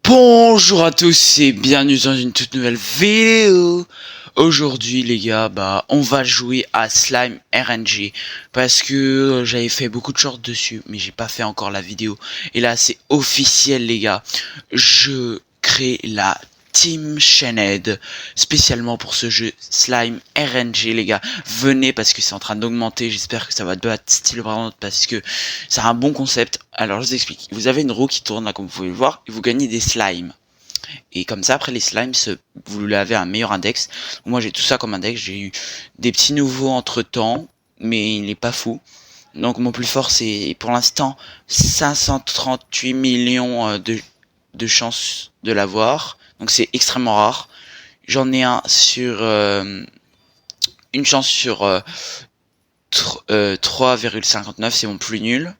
Bonjour à tous et bienvenue dans une toute nouvelle vidéo. Aujourd'hui les gars, on va jouer à Slime RNG parce que j'avais fait beaucoup de shorts dessus mais j'ai pas fait encore la vidéo. Et là c'est officiel les gars, je crée la Team Shenhead spécialement pour ce jeu Slime RNG les gars. Venez parce que c'est en train d'augmenter, j'espère que ça va battre style vraiment parce que c'est un bon concept. Alors je vous explique, vous avez une roue qui tourne là comme vous pouvez le voir et vous gagnez des slimes. Et comme ça après les slimes, vous avez un meilleur index. Moi j'ai tout ça comme index, j'ai eu des petits nouveaux entre temps, mais il n'est pas fou. Donc mon plus fort c'est pour l'instant 538 millions de chances de l'avoir. Donc c'est extrêmement rare. J'en ai un sur une chance sur 3,59, c'est mon plus nul.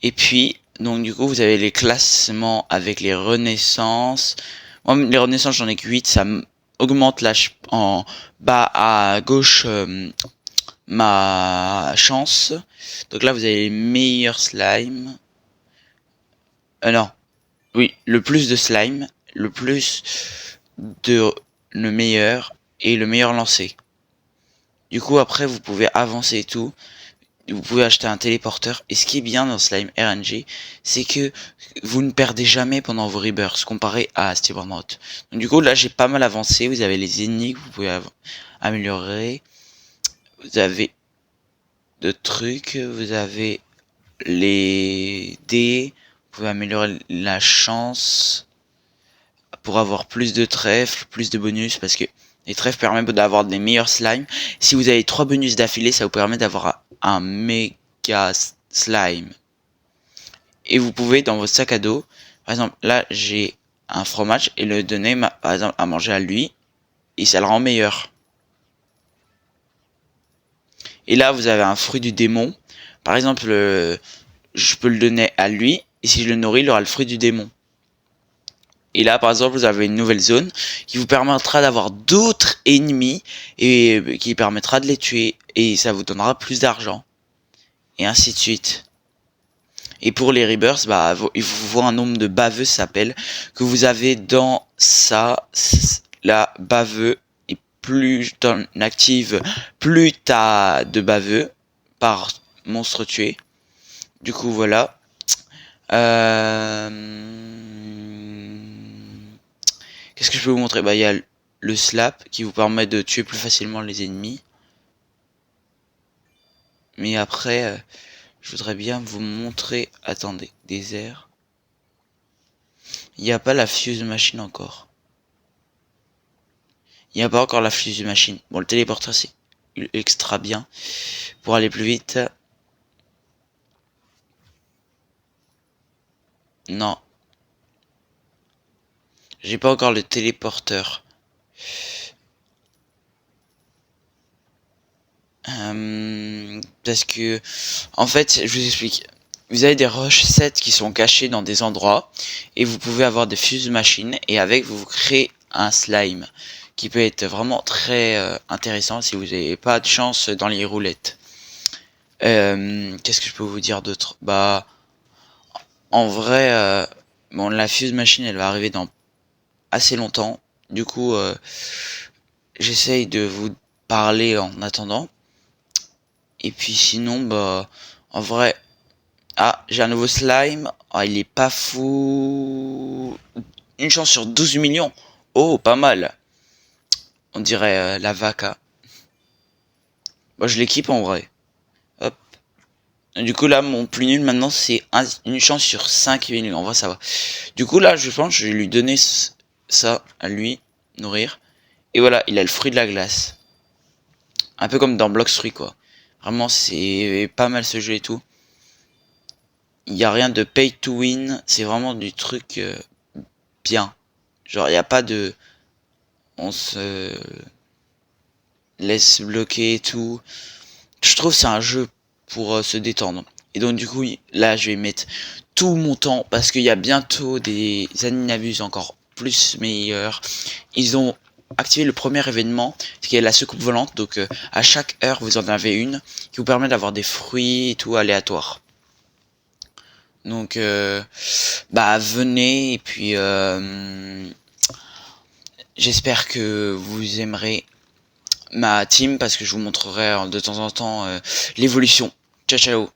Et puis donc du coup vous avez les classements avec les renaissances. Moi les renaissances j'en ai que 8, ça augmente en bas à gauche ma chance. Donc là vous avez les meilleurs slime. Non, oui, le plus de slime, le plus de le meilleur et le meilleur lancé. Du coup après vous pouvez avancer et tout. Vous pouvez acheter un téléporteur. Et ce qui est bien dans Slime RNG, c'est que vous ne perdez jamais pendant vos rebirths comparé à Steve Out. Donc du coup là j'ai pas mal avancé. Vous avez les ennemis que vous pouvez améliorer. Vous avez d'autres trucs. Vous avez les dés. Vous pouvez améliorer la chance pour avoir plus de trèfles, plus de bonus, parce que les trèfles permettent d'avoir des meilleurs slimes. Si vous avez 3 bonus d'affilée, ça vous permet d'avoir un méga slime. Et vous pouvez dans votre sac à dos, par exemple là j'ai un fromage et le donner par exemple à manger à lui et ça le rend meilleur. Et là vous avez un fruit du démon, par exemple je peux le donner à lui et si je le nourris il aura le fruit du démon. Et là, par exemple, vous avez une nouvelle zone qui vous permettra d'avoir d'autres ennemis et qui permettra de les tuer. Et ça vous donnera plus d'argent. Et ainsi de suite. Et pour les rebirths, il vous faut un nombre de baveux, ça s'appelle, que vous avez dans ça. La baveux, et plus t'en actives, plus t'as de baveux par monstre tué. Du coup, voilà. Qu'est-ce que je peux vous montrer? Il y a le slap qui vous permet de tuer plus facilement les ennemis. Mais après, je voudrais bien vous montrer... Attendez, désert. Il n'y a pas la fuse machine encore. Il n'y a pas encore la fuse machine. Bon, le téléporteur, c'est extra bien. Pour aller plus vite. Non. J'ai pas encore le téléporteur. Parce que en fait je vous explique, vous avez des rush sets qui sont cachés dans des endroits et vous pouvez avoir des fuse machines et avec vous créez un slime qui peut être vraiment très intéressant si vous n'avez pas de chance dans les roulettes. Qu'est-ce que je peux vous dire d'autre? En vrai bon, la fuse machine elle va arriver dans assez longtemps, du coup j'essaye de vous parler en attendant. Et puis sinon, en vrai... Ah, j'ai un nouveau slime. Ah, il est pas fou. Une chance sur 12 millions. Oh, pas mal. On dirait la vaca. Moi, je l'équipe en vrai. Hop. Et du coup, là, mon plus nul maintenant, c'est une chance sur 5 millions. En vrai, ça va. Du coup, là, je pense que je vais lui donner ça à lui. Nourrir. Et voilà, il a le fruit de la glace. Un peu comme dans Blox-Fruits, quoi. Vraiment, c'est pas mal ce jeu et tout. Il n'y a rien de pay to win, c'est vraiment du truc bien. Genre, il n'y a pas de... On se laisse bloquer et tout. Je trouve que c'est un jeu pour se détendre. Et donc, du coup, là, je vais mettre tout mon temps parce qu'il y a bientôt des Aninabus encore plus meilleurs. Ils ont activé le premier événement, qui est la secoupe volante. Donc, à chaque heure, vous en avez une qui vous permet d'avoir des fruits et tout aléatoires. Donc bah venez et puis j'espère que vous aimerez ma team parce que je vous montrerai de temps en temps l'évolution. Ciao ciao.